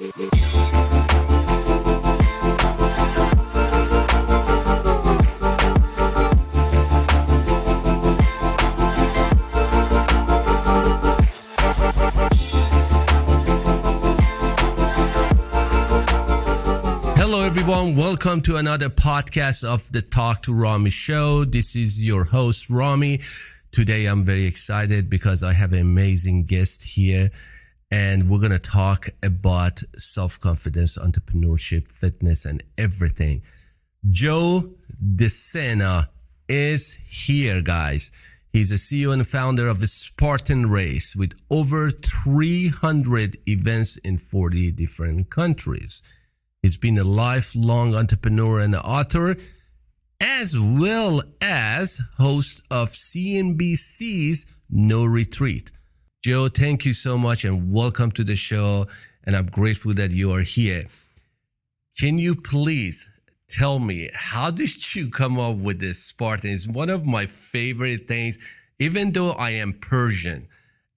Hello, everyone. Welcome to another podcast of the Talk to Rami show. This is your host, Rami. Today, I'm very excited because I have an amazing guest here, and we're going to talk about self-confidence, entrepreneurship, fitness, and everything. Joe De Sena is here, guys. He's the CEO and founder of the Spartan race with over 300 events in 40 different countries. He's been a lifelong entrepreneur and author, as well as host of CNBC's No Retreat. Joe, thank you so much and welcome to the show. And I'm grateful that you are here. Can you please tell me, how did you come up with this Spartan? It's one of my favorite things, even though I am Persian.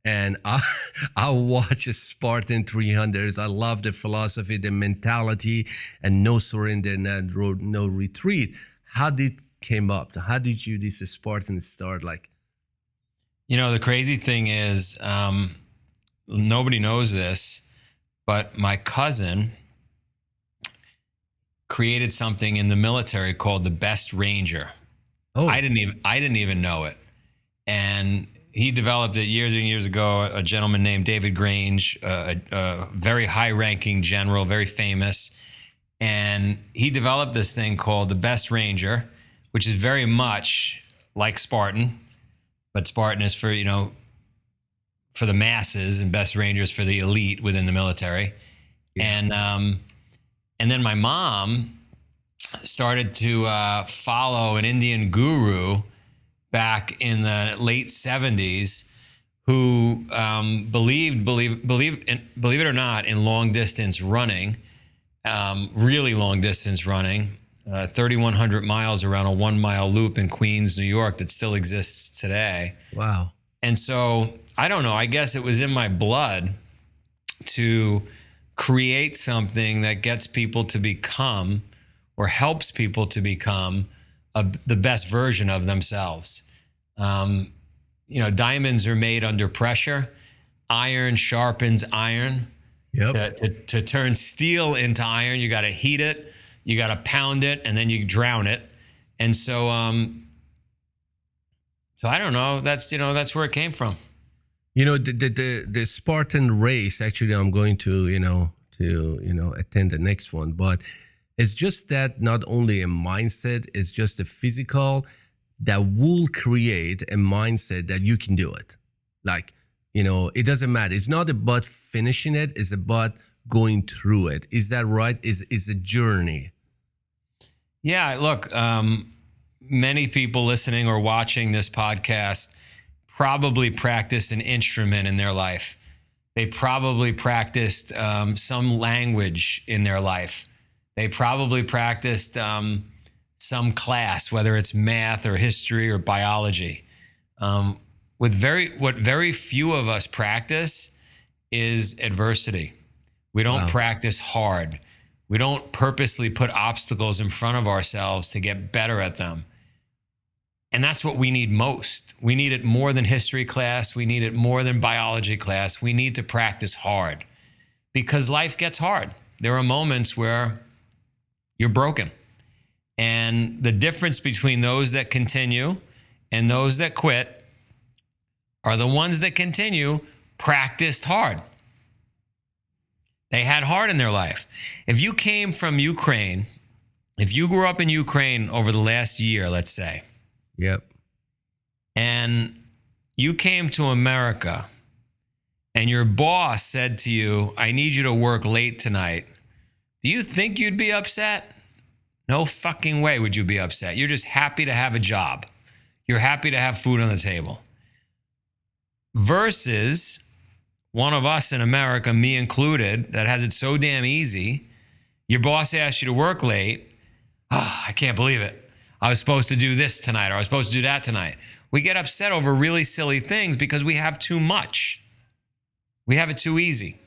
And I watch a Spartan 300s. I love the philosophy, the mentality, and no surrender, no retreat. How did it came up? How did you, this Spartan start? Like, you know, the crazy thing is, nobody knows this, but my cousin created something in the military called the Best Ranger. Oh, I didn't even know it, and he developed it years and years ago. A gentleman named David Grange, a very high-ranking general, very famous. And he developed this thing called the Best Ranger, which is very much like Spartan. But Spartan is for, you know, for the masses, and Best Ranger is for the elite within the military. Yeah. And then my mom started to follow an Indian guru back in the late 70s, who believed it or not, in long distance running, really long distance running, 3,100 miles around a 1 mile loop in Queens, New York, that still exists today. Wow. And so I don't know, I guess it was in my blood to create something that gets people to become, or helps people to become, the best version of themselves. You know, diamonds are made under pressure. Iron sharpens iron. Yep. To turn steel into iron, you got to heat it, you got to pound it, and then you drown it. And so, so I don't know. That's where it came from. You know, the Spartan race. Actually, I'm going to attend the next one, but it's just that not only a mindset, it's just a physical that will create a mindset that you can do it. Like, you know, it doesn't matter. It's not about finishing it. It's about going through it. Is that right? Is a journey. Yeah, look, many people listening or watching this podcast probably practiced an instrument in their life. They probably practiced some language in their life. They probably practiced some class, whether it's math or history or biology. What very few of us practice is adversity. We don't practice hard. We don't purposely put obstacles in front of ourselves to get better at them. And that's what we need most. We need it more than history class. We need it more than biology class. We need to practice hard, because life gets hard. There are moments where you're broken. And the difference between those that continue and those that quit are the ones that continue practiced hard. They had hard in their life. If you came from Ukraine, if you grew up in Ukraine over the last year, let's say. Yep. And you came to America and your boss said to you, I need you to work late tonight. Do you think you'd be upset? No fucking way would you be upset. You're just happy to have a job. You're happy to have food on the table. Versus one of us in America, me included, that has it so damn easy. Your boss asks you to work late. Oh, I can't believe it. I was supposed to do this tonight, or I was supposed to do that tonight. We get upset over really silly things because we have too much. We have it too easy.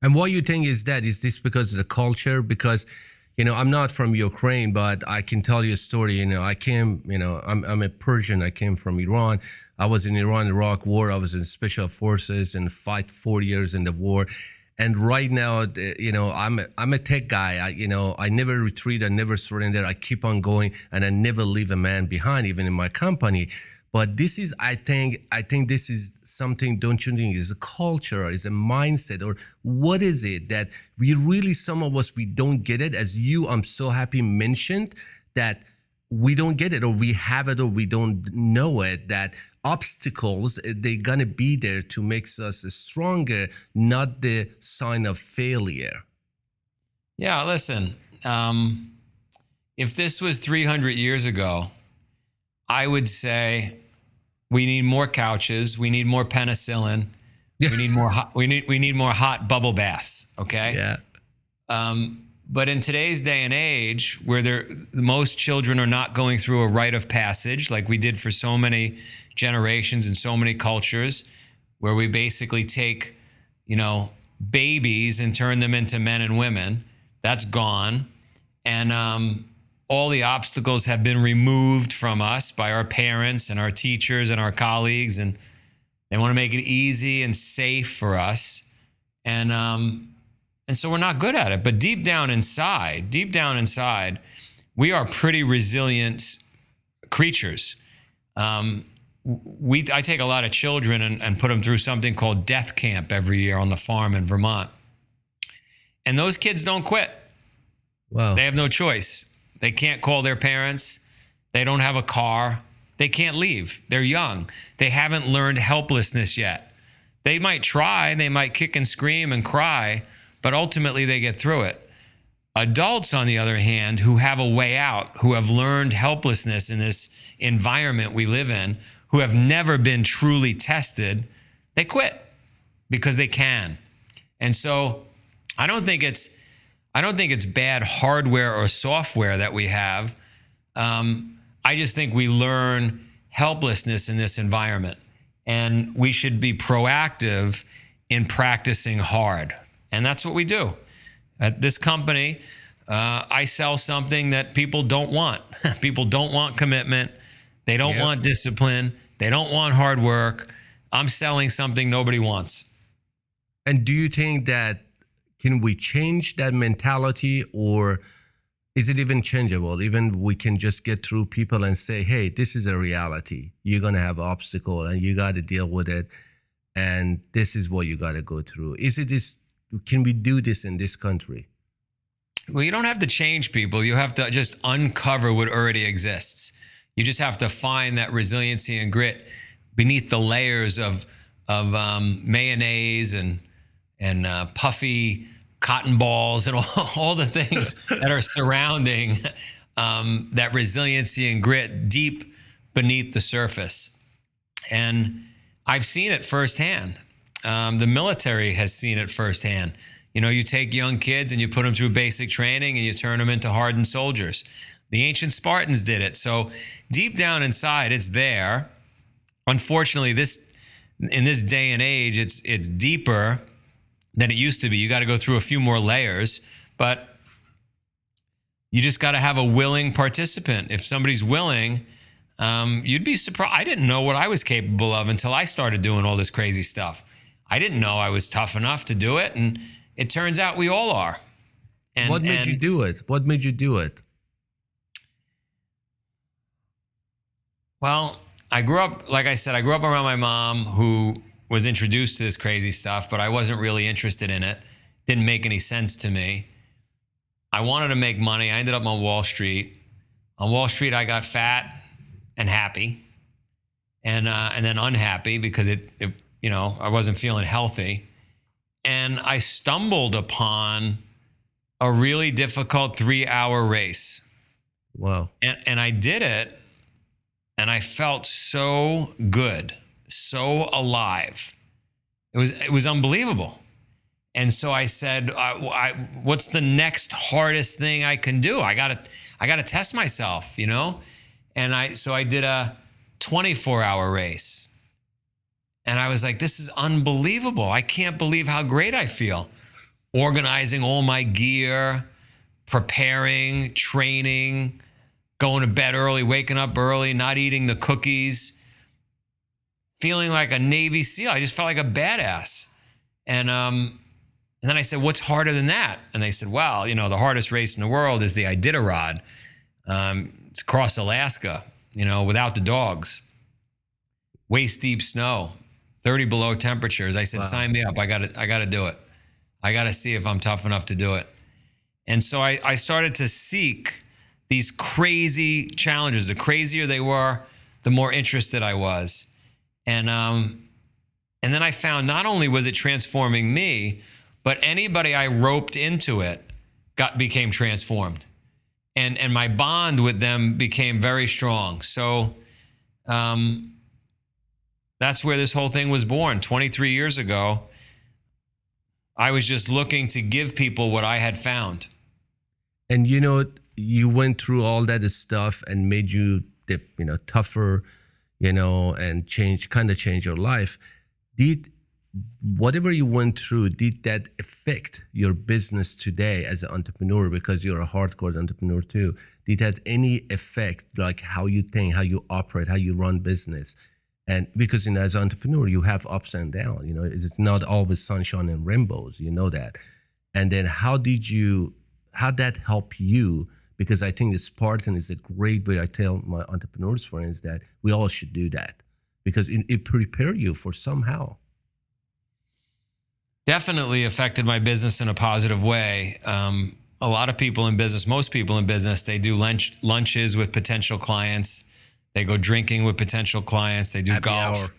And what you think is that? Is this because of the culture? Because, I'm not from Ukraine, but I can tell you a story. I came, I'm a Persian. I came from Iran. I was in Iran-Iraq war. I was in special forces and fight 4 years in the war. And right now, I'm a tech guy. I never retreat. I never surrender. I keep on going, and I never leave a man behind, even in my company. But this is, I think this is something, don't you think, is a culture, is a mindset, or what is it that we really, some of us, we don't get it? As you, I'm so happy mentioned that we don't get it, or we have it, or we don't know it, that obstacles, they're gonna be there to make us stronger, not the sign of failure. Yeah, listen, if this was 300 years ago, I would say we need more couches, we need more penicillin, we need more we need more hot bubble baths, okay? Yeah. But in today's day and age, where most children are not going through a rite of passage like we did for so many generations and so many cultures, where we basically take, babies and turn them into men and women, that's gone. And all the obstacles have been removed from us by our parents and our teachers and our colleagues, and they want to make it easy and safe for us. And so we're not good at it. But deep down inside, we are pretty resilient creatures. I take a lot of children and put them through something called death camp every year on the farm in Vermont. And those kids don't quit. Wow. They have no choice. They can't call their parents. They don't have a car. They can't leave. They're young. They haven't learned helplessness yet. They might try, they might kick and scream and cry, but ultimately they get through it. Adults, on the other hand, who have a way out, who have learned helplessness in this environment we live in, who have never been truly tested, they quit because they can. And so I don't think it's bad hardware or software that we have. I just think we learn helplessness in this environment, and we should be proactive in practicing hard. And that's what we do. At this company, I sell something that people don't want. People don't want commitment. They don't want discipline. They don't want hard work. I'm selling something nobody wants. And do you think that, can we change that mentality, or is it even changeable? Even we can just get through people and say, hey, this is a reality. You're going to have obstacle and you got to deal with it. And this is what you got to go through. Can we do this in this country? Well, you don't have to change people. You have to just uncover what already exists. You just have to find that resiliency and grit beneath the layers of mayonnaise and puffy cotton balls and all the things that are surrounding that resiliency and grit deep beneath the surface. And I've seen it firsthand. The military has seen it firsthand. You take young kids and you put them through basic training and you turn them into hardened soldiers. The ancient Spartans did it. So deep down inside, it's there. Unfortunately, in this day and age, it's deeper than it used to be. You got to go through a few more layers, but you just got to have a willing participant. If somebody's willing, you'd be surprised. I didn't know what I was capable of until I started doing all this crazy stuff. I didn't know I was tough enough to do it, and it turns out we all are. What made you do it? What made you do it? Well, I grew up around my mom, who was introduced to this crazy stuff, but I wasn't really interested in it. Didn't make any sense to me. I wanted to make money. I ended up on Wall Street. On Wall Street, I got fat and happy, and then unhappy because I wasn't feeling healthy. And I stumbled upon a really difficult 3-hour race. Wow. And I did it, and I felt so good, so alive. It was unbelievable. And so I said, what's the next hardest thing I can do? I gotta test myself, And I did a 24-hour race. And I was like, this is unbelievable. I can't believe how great I feel. organizing all my gear, preparing, training, going to bed early, waking up early, not eating the cookies, feeling like a Navy SEAL. I just felt like a badass. And then I said, what's harder than that? And they said, well, the hardest race in the world is the Iditarod. It's across Alaska, without the dogs, waist deep snow, 30 below temperatures. I said, wow. Sign me up. I got to do it. I got to see if I'm tough enough to do it. And so I started to seek these crazy challenges. The crazier they were, the more interested I was. And then I found not only was it transforming me, but anybody I roped into it became transformed. And my bond with them became very strong. So that's where this whole thing was born. 23 years ago, I was just looking to give people what I had found. And you went through all that stuff and made you tougher, and change your life. Did whatever you went through, did that affect your business today as an entrepreneur? Because you're a hardcore entrepreneur too. Did that any effect, like how you think, how you operate, how you run business? And because as an entrepreneur, you have ups and downs. It's not always sunshine and rainbows. That. And then how that help you? Because I think the Spartan is a great way. I tell my entrepreneurs friends that we all should do that because it prepare you for somehow. Definitely affected my business in a positive way. A lot of people in business, most people in business, they do lunches with potential clients. They go drinking with potential clients. They do Happy golf,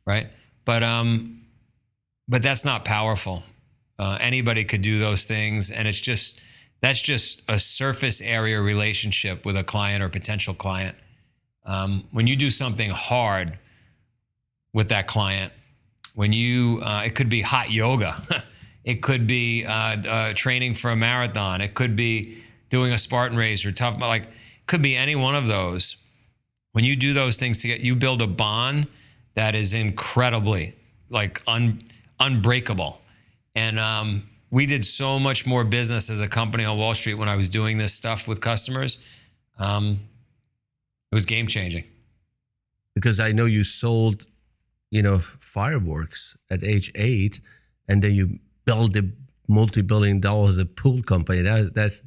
right? But that's not powerful. Anybody could do those things, and that's just a surface area relationship with a client or potential client. When you do something hard with that client, it could be hot yoga, it could be training for a marathon, it could be doing a Spartan race or tough, it could be any one of those. When you do those things together, you build a bond that is incredibly unbreakable. And we did so much more business as a company on Wall Street when I was doing this stuff with customers. It was game changing. Because I know you sold, fireworks at age 8, and then you built a multi-billion-dollar pool company. That's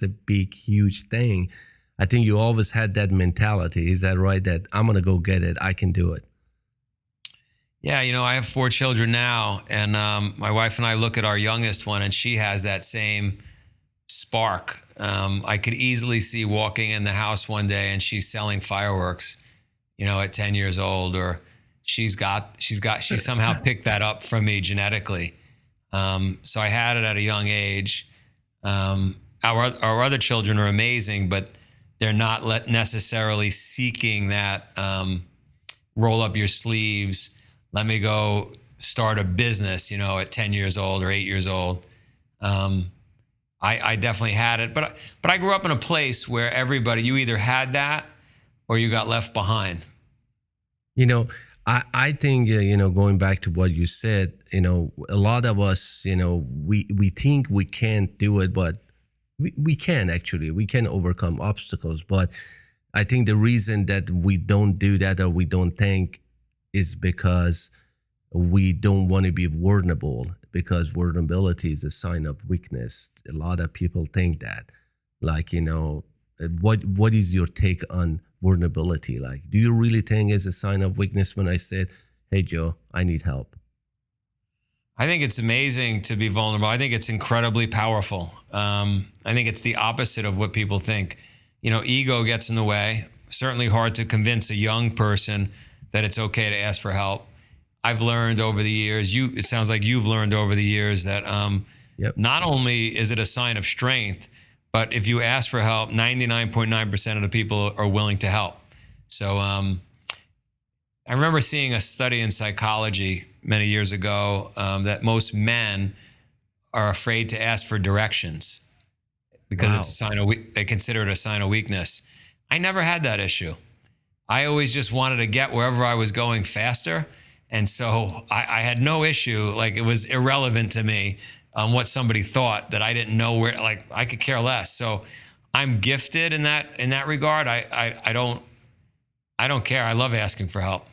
a big, huge thing. I think you always had that mentality. Is that right? That I'm gonna go get it. I can do it. Yeah, I have 4 children now, and my wife and I look at our youngest one, and she has that same spark. I could easily see walking in the house one day and she's selling fireworks, at 10 years old, or she somehow picked that up from me genetically. So I had it at a young age. Our other children are amazing, but they're not necessarily seeking that roll up your sleeves, let me go start a business, at 10 years old or 8 years old. I definitely had it, but I grew up in a place where you either had that or you got left behind. I think, going back to what you said, a lot of us, we think we can't do it, but we can actually. We can overcome obstacles. But I think the reason that we don't do that or we don't think is because we don't want to be vulnerable, because vulnerability is a sign of weakness. A lot of people think that. What is your take on vulnerability? Do you really think it's a sign of weakness when I said, hey, Joe, I need help? I think it's amazing to be vulnerable. I think it's incredibly powerful. I think it's the opposite of what people think. Ego gets in the way. Certainly hard to convince a young person that it's okay to ask for help. I've learned over the years, it sounds like you've learned over the years that not only is it a sign of strength, but if you ask for help, 99.9% of the people are willing to help. So I remember seeing a study in psychology many years ago that most men are afraid to ask for directions because it's a sign of they consider it a sign of weakness. I never had that issue. I always just wanted to get wherever I was going faster. And so I had no issue. It was irrelevant to me on what somebody thought that I didn't know where, like I could care less. So I'm gifted in that regard. I don't care. I love asking for help.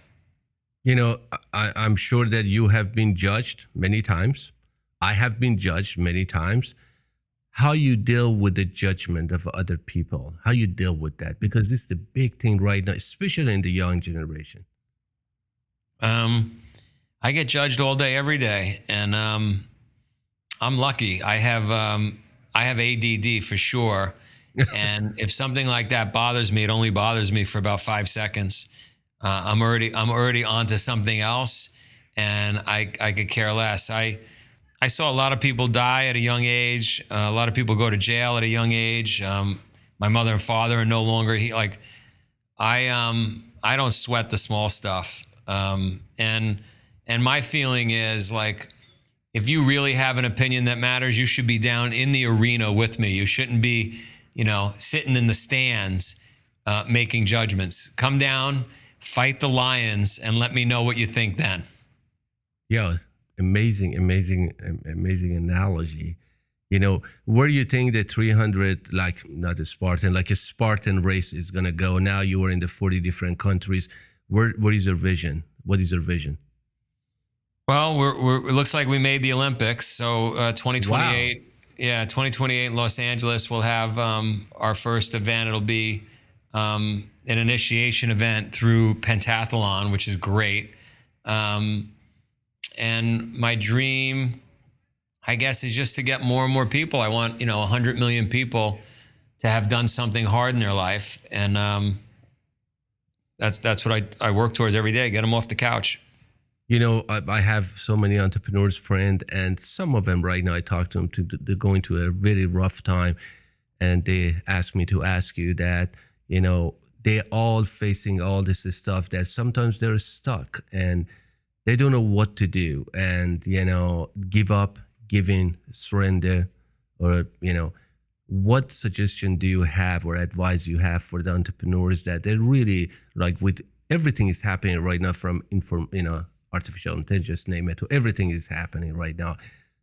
You know, I'm sure that you have been judged many times. I have been judged many times. How you deal with the judgment of other people, how you deal with that, because this is the big thing right now, especially in the young generation. I get judged all day, every day, and I'm lucky. I have ADD for sure, and if something like that bothers me, it only bothers me for about 5 seconds. I'm already onto something else, and I could care less. I saw a lot of people die at a young age. A lot of people go to jail at a young age. My mother and father are no longer here. Like, I don't sweat the small stuff. And my feeling is, like, if you really have an opinion that matters, you should be down in the arena with me. You shouldn't be, sitting in the stands making judgments. Come down, fight the lions, and let me know what you think then. Yeah. Amazing analogy. Where you think the 300, like not a Spartan, like a Spartan race is going to go? Now you are in the 40 different countries. What is your vision? What is your vision? Well, it looks like we made the Olympics. So 2028, wow. Yeah, 2028 in Los Angeles, we'll have our first event. It'll be an initiation event through pentathlon, which is great. And my dream, I guess, is just to get more and more people. I want, 100 million people to have done something hard in their life. And that's what I work towards every day, get them off the couch. I have so many entrepreneurs friends, and some of them right now, I talk to them, they're going through a very rough time. And they ask me to ask you that, they're all facing all this stuff that sometimes they're stuck and they don't know what to do, and, give up, give in, surrender, or, what suggestion do you have or advice you have for the entrepreneurs that they're really, like, with everything is happening right now from artificial intelligence, name it, everything is happening right now.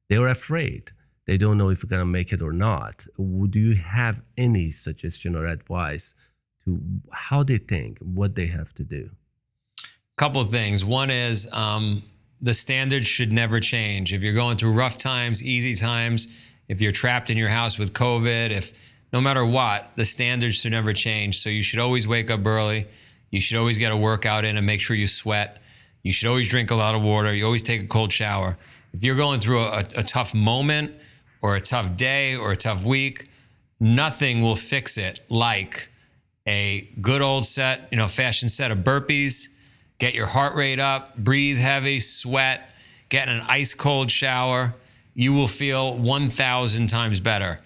They're afraid. They don't know if they're going to make it or not. Do you have any suggestion or advice to how they think, what they have to do? Couple of things. One is the standards should never change. If you're going through rough times, easy times, if you're trapped in your house with COVID, no matter what, the standards should never change. So you should always wake up early. You should always get a workout in and make sure you sweat. You should always drink a lot of water. You always take a cold shower. If you're going through a tough moment or a tough day or a tough week, nothing will fix it like a good old fashioned set of burpees. Get your heart rate up, breathe heavy, sweat, get an ice cold shower. You will feel 1,000 times better.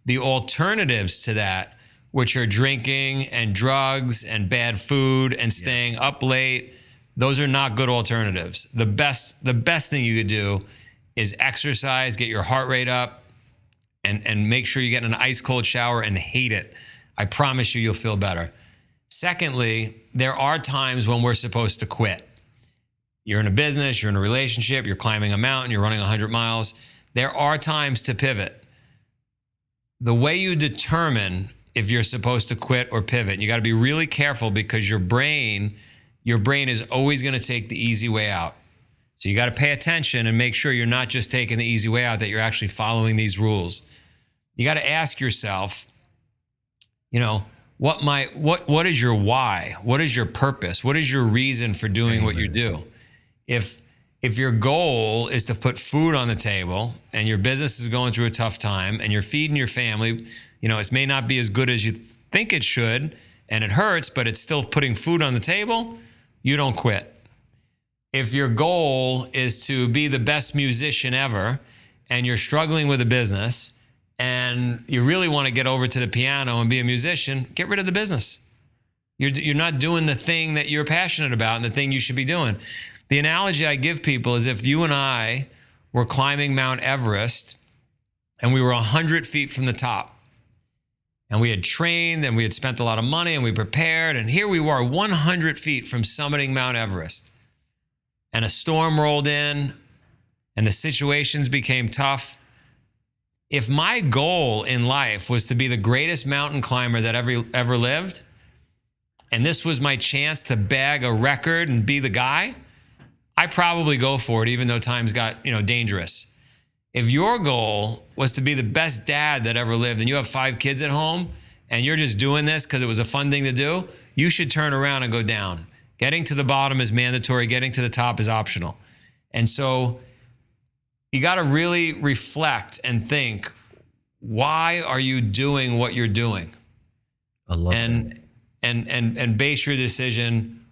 The alternatives to that, which are drinking and drugs and bad food and staying up late, those are not good alternatives. The best thing you could do is exercise, get your heart rate up, and make sure you get an ice cold shower and hate it. I promise you'll feel better. Secondly, there are times when we're supposed to quit. You're in a business, you're in a relationship, you're climbing a mountain, you're running 100 miles. There are times to pivot. The way you determine if you're supposed to quit or pivot, you got to be really careful, because your brain is always going to take the easy way out. So you got to pay attention and make sure you're not just taking the easy way out, that you're actually following these rules. You got to ask yourself, what is your why? What is your purpose? What is your reason for doing what you do? If your goal is to put food on the table and your business is going through a tough time and you're feeding your family, it may not be as good as you think it should and it hurts, but it's still putting food on the table, you don't quit. If your goal is to be the best musician ever and you're struggling with a business and you really want to get over to the piano and be a musician, get rid of the business. You're not doing the thing that you're passionate about and the thing you should be doing. The analogy I give people is if you and I were climbing Mount Everest and we were 100 feet from the top, and we had trained and we had spent a lot of money and we prepared, and here we were 100 feet from summiting Mount Everest, and a storm rolled in and the situations became tough, if my goal in life was to be the greatest mountain climber that ever lived, and this was my chance to bag a record and be the guy, I probably go for it, even though times got, dangerous. If your goal was to be the best dad that ever lived and you have 5 kids at home and you're just doing this because it was a fun thing to do, you should turn around and go down. Getting to the bottom is mandatory. Getting to the top is optional. And so you got to really reflect and think, why are you doing what you're doing? I love that. And base your decision.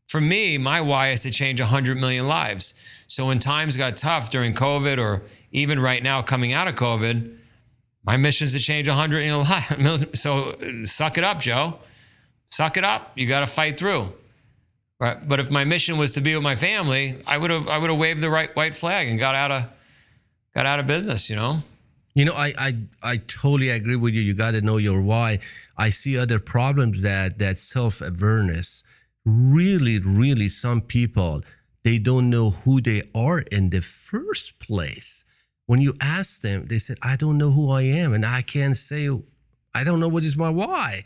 For me, my why is to change 100 million lives. So when times got tough during COVID, or even right now coming out of COVID, my mission is to change 100 million lives. So suck it up, Joe. Suck it up. You got to fight through. Right? But if my mission was to be with my family, I would have waved the white flag and got out of business. I totally agree with you. You got to know your why. I see other problems that self-awareness. Really, some people, they don't know who they are in the first place. When you ask them, they said, I don't know who I am. And I can't say, I don't know what is my why.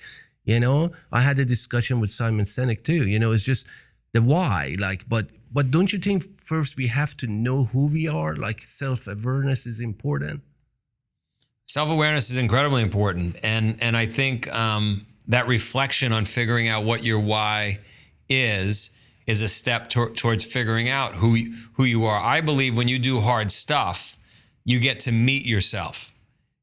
I had a discussion with Simon Sinek too. It's just the why. But don't you think first we have to know who we are? Like self-awareness is important. Self-awareness is incredibly important. And I think that reflection on figuring out what your why is a step towards figuring out who you are. I believe when you do hard stuff, you get to meet yourself.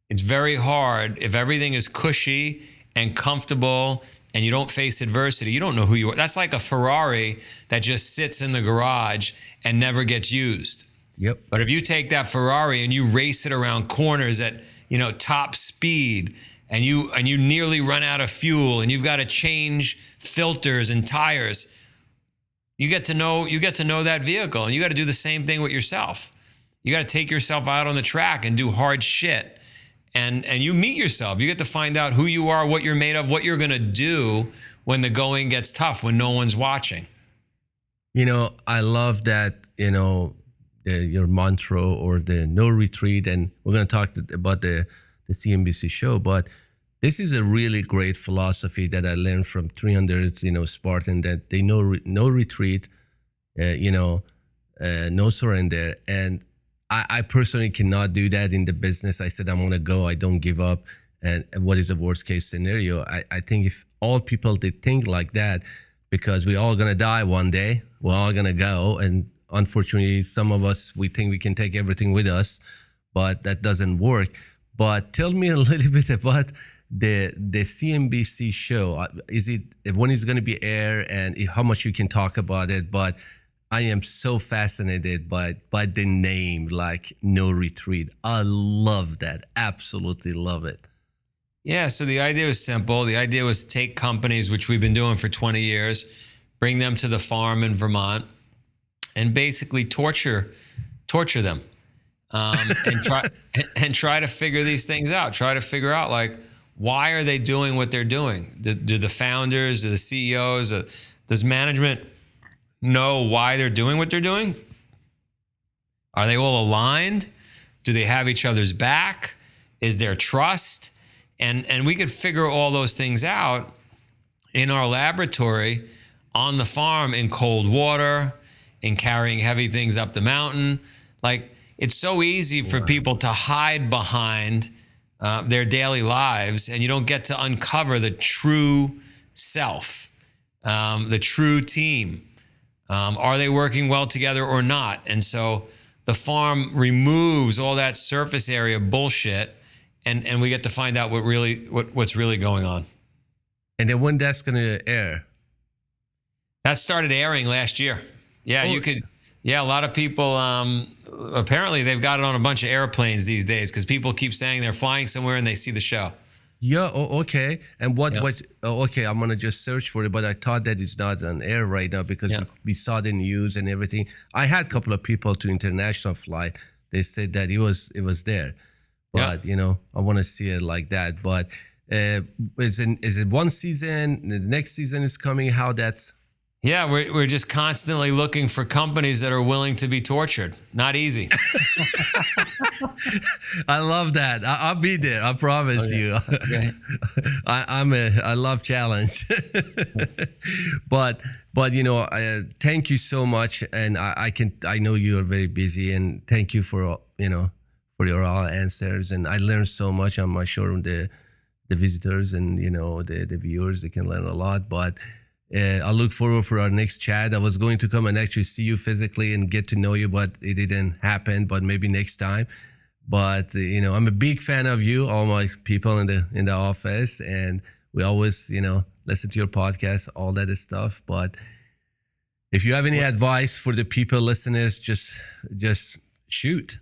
It's very hard if everything is cushy and comfortable and you don't face adversity. You don't know who you are. That's like a Ferrari that just sits in the garage and never gets used. Yep. But if you take that Ferrari and you race it around corners at top speed, and you nearly run out of fuel, and you've got to change filters and tires, you get to know that vehicle, and you got to do the same thing with yourself. You got to take yourself out on the track and do hard shit, and you meet yourself. You get to find out who you are, what you're made of, what you're gonna do when the going gets tough, when no one's watching. I love that. Your mantra or the no retreat, and we're gonna talk about the CNBC show, but this is a really great philosophy that I learned from 300, Spartan, that they no retreat, no surrender. And I personally cannot do that in the business. I said, I'm going to go. I don't give up. And what is the worst case scenario? I think if all people did think like that, because we're all going to die one day, we're all going to go. And unfortunately, some of us, we think we can take everything with us, but that doesn't work. But tell me a little bit about the CNBC show. When is going to be aired, and how much you can talk about it? But I am so fascinated by the name, like No Retreat. I love that. Absolutely love it. Yeah, so the idea was simple. The idea was to take companies, which we've been doing for 20 years, bring them to the farm in Vermont, and basically torture them. And try to figure these things out. Try to figure out, like, why are they doing what they're doing? Do the founders, do the CEOs, does management know why they're doing what they're doing? Are they all aligned? Do they have each other's back? Is there trust? And we could figure all those things out in our laboratory, on the farm, in cold water, in carrying heavy things up the mountain. Like, it's so easy for people to hide behind their daily lives, and you don't get to uncover the true self, the true team. Are they working well together or not? And so the farm removes all that surface area bullshit, and we get to find out what's really going on. And then when that's going to air? That started airing last year. Yeah, you could. Yeah, a lot of people, apparently they've got it on a bunch of airplanes these days, because people keep saying they're flying somewhere and they see the show. Yeah, okay. And okay, I'm going to just search for it, but I thought that it's not on air right now because we saw the news and everything. I had a couple of people to international flight. They said that it was there. But, I want to see it like that. But is it one season? The next season is coming? How that's... Yeah, we're just constantly looking for companies that are willing to be tortured. Not easy. I love that. I'll be there. I promise you. Okay. I love challenge. but thank you so much. And I know you are very busy, and thank you for your all answers. And I learned so much on my showroom. The visitors and the viewers, they can learn a lot. But I look forward for our next chat. I was going to come and actually see you physically and get to know you, but it didn't happen. But maybe next time. But I'm a big fan of you, all my people in the office, and we always listen to your podcast, all that stuff. But if you have any advice for the people listeners, just shoot.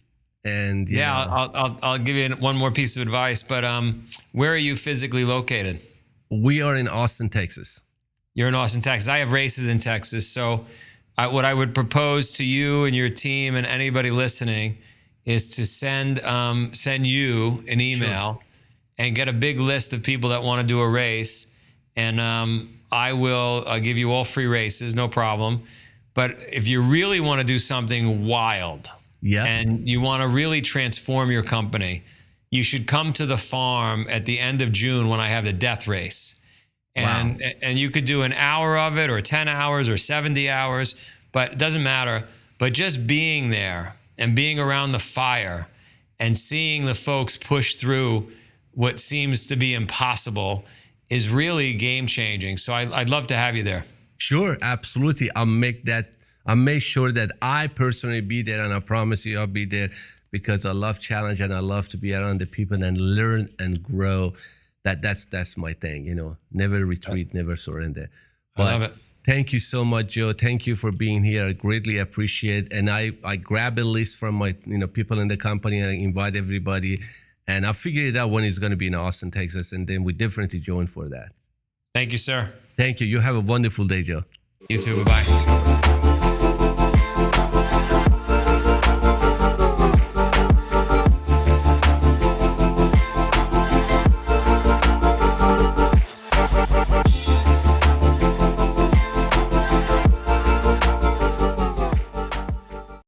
And I'll give you one more piece of advice. But where are you physically located? We are in Austin, Texas. You're in Austin, Texas. I have races in Texas. So what I would propose to you and your team and anybody listening is to send you an email and get a big list of people that want to do a race. And I'll give you all free races, no problem. But if you really want to do something wild and you want to really transform your company, you should come to the farm at the end of June when I have the death race. And you could do an hour of it or 10 hours or 70 hours, but it doesn't matter. But just being there and being around the fire and seeing the folks push through what seems to be impossible is really game changing. So I'd love to have you there. Sure, absolutely. I'll make sure that I personally be there, and I promise you I'll be there because I love challenge and I love to be around the people and learn and grow. That's my thing, never retreat, never surrender. But I love it. Thank you so much, Joe. Thank you for being here. I greatly appreciate it. And I grab a list from my people in the company, and I invite everybody. And I'll figure it out when it's going to be in Austin, Texas. And then we definitely join for that. Thank you, sir. Thank you. You have a wonderful day, Joe. You too. Bye-bye.